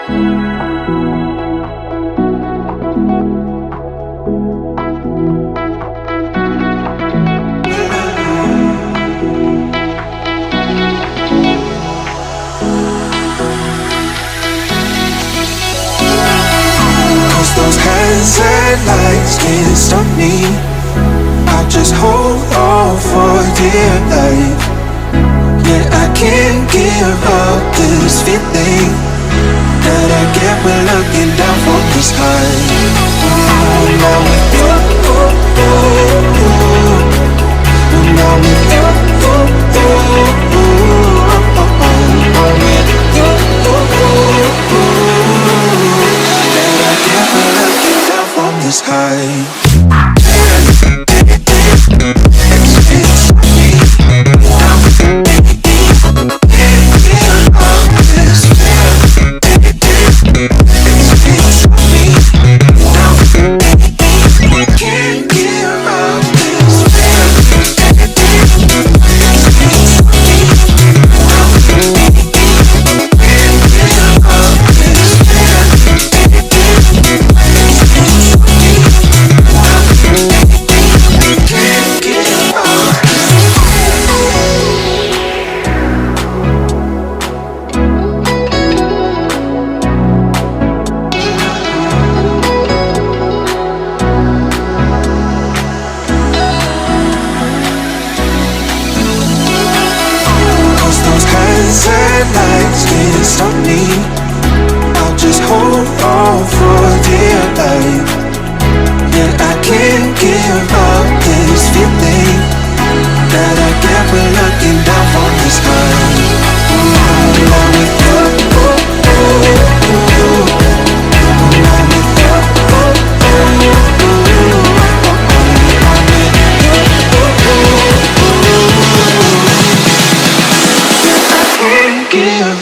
Those hands and lights can't stop me. I'll just hold on for dear life. Yeah, I can't give up this feeling that I get when looking down from the sky. Now with you, now with you, this high. Lights can't stop me. I'll just hold on for dear life. Yeah, I can't give up this feeling that I get when looking down from the sky. Along with you, along with you, give